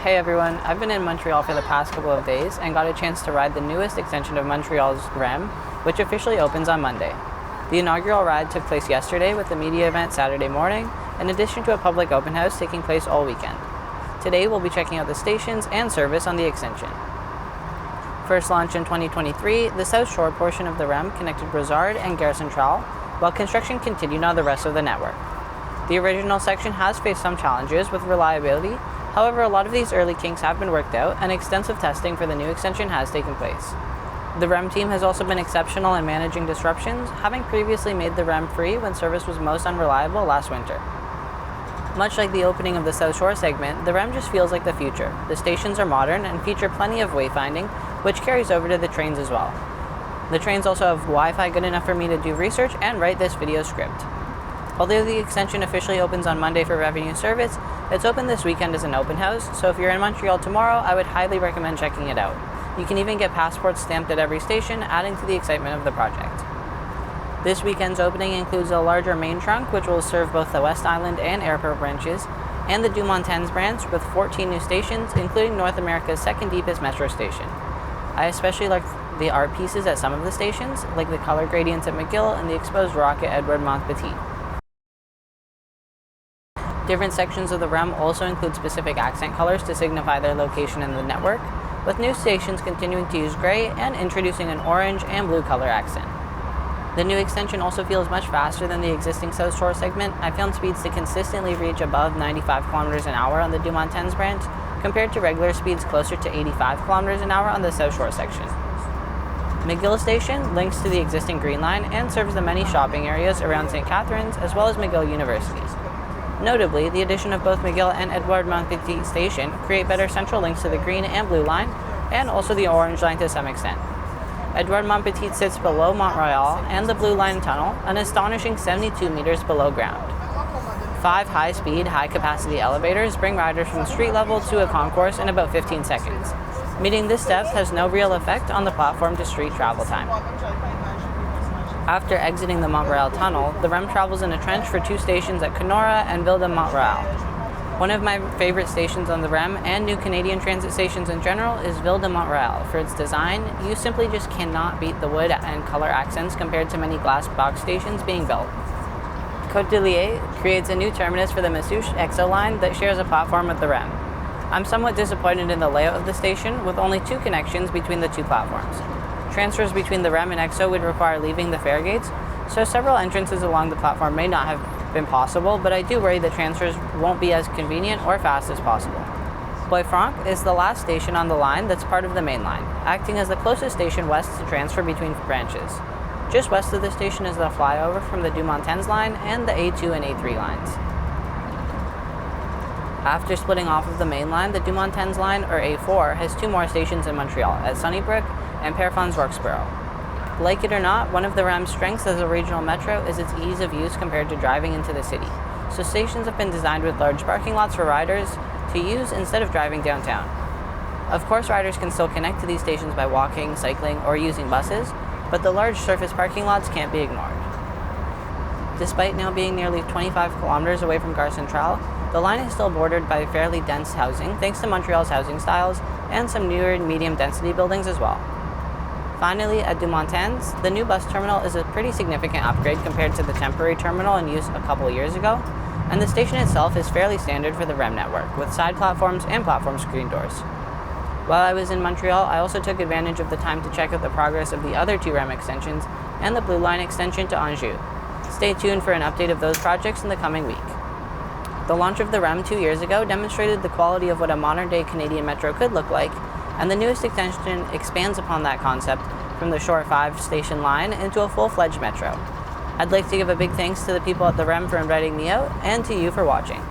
Hey everyone, I've been in Montreal for the past couple of days and got a chance to ride the newest extension of Montreal's REM, which officially opens on Monday. The inaugural ride took place yesterday with the media event Saturday morning, in addition to a public open house taking place all weekend. Today we'll be checking out the stations and service on the extension. First launched in 2023, the South Shore portion of the REM connected Brossard and Gare Centrale, while construction continued on the rest of the network. The original section has faced some challenges with reliability. However, a lot of these early kinks have been worked out and extensive testing for the new extension has taken place. The REM team has also been exceptional in managing disruptions, having previously made the REM free when service was most unreliable last winter. Much like the opening of the South Shore segment, the REM just feels like the future. The stations are modern and feature plenty of wayfinding, which carries over to the trains as well. The trains also have Wi-Fi good enough for me to do research and write this video script. Although the extension officially opens on Monday for revenue service, it's open this weekend as an open house, so if you're in Montreal tomorrow, I would highly recommend checking it out. You can even get passports stamped at every station, adding to the excitement of the project. This weekend's opening includes a larger main trunk, which will serve both the West Island and Airport branches, and the Deux-Montagnes branch with 14 new stations, including North America's second deepest metro station. I especially like the art pieces at some of the stations, like the color gradients at McGill and the exposed rock at Edward Montpetit. Different sections of the REM also include specific accent colors to signify their location in the network, with new stations continuing to use gray and introducing an orange and blue color accent. The new extension also feels much faster than the existing South Shore segment. I found speeds to consistently reach above 95 km an hour on the Deux-Montagnes branch, compared to regular speeds closer to 85 km an hour on the South Shore section. McGill Station links to the existing Green Line and serves the many shopping areas around St. Catharines as well as McGill University. Notably, the addition of both McGill and Edward Montpetit Station create better central links to the Green and Blue Line, and also the Orange Line to some extent. Edward Montpetit sits below Montreal and the Blue Line Tunnel, an astonishing 72 meters below ground. 5 high-speed, high-capacity elevators bring riders from street level to a concourse in about 15 seconds. Meeting this depth has no real effect on the platform-to-street travel time. After exiting the Montreal Tunnel, the REM travels in a trench for 2 stations at Kenora and Vilda Montreal. One of my favorite stations on the REM and new Canadian transit stations in general is Vilda Montreal. For its design, you simply just cannot beat the wood and color accents compared to many glass box stations being built. Cote de Liesse creates a new terminus for the Masouche EXO line that shares a platform with the REM. I'm somewhat disappointed in the layout of the station, with only 2 connections between the 2 platforms. Transfers between the REM and EXO would require leaving the fare gates, so several entrances along the platform may not have been possible, but I do worry that transfers won't be as convenient or fast as possible. Bois-Franc is the last station on the line that's part of the main line, acting as the closest station west to transfer between branches. Just west of the station is the flyover from the Deux-Montagnes line and the A2 and A3 lines. After splitting off of the main line, the Deux-Montagnes line, or A4, has 2 more stations in Montreal, at Sunnybrook and Pierrefonds-Roxborough. Like it or not, one of the REM's strengths as a regional metro is its ease of use compared to driving into the city. So stations have been designed with large parking lots for riders to use instead of driving downtown. Of course, riders can still connect to these stations by walking, cycling, or using buses, but the large surface parking lots can't be ignored. Despite now being nearly 25 kilometers away from Gare Centrale, the line is still bordered by fairly dense housing thanks to Montreal's housing styles and some newer medium-density buildings as well. Finally, at Deux-Montagnes, the new bus terminal is a pretty significant upgrade compared to the temporary terminal in use a couple years ago, and the station itself is fairly standard for the REM network, with side platforms and platform screen doors. While I was in Montreal, I also took advantage of the time to check out the progress of the other 2 REM extensions and the Blue Line extension to Anjou. Stay tuned for an update of those projects in the coming week. The launch of the REM 2 years ago demonstrated the quality of what a modern-day Canadian metro could look like, and the newest extension expands upon that concept from the short 5-station line into a full-fledged metro. I'd like to give a big thanks to the people at the REM for inviting me out, and to you for watching.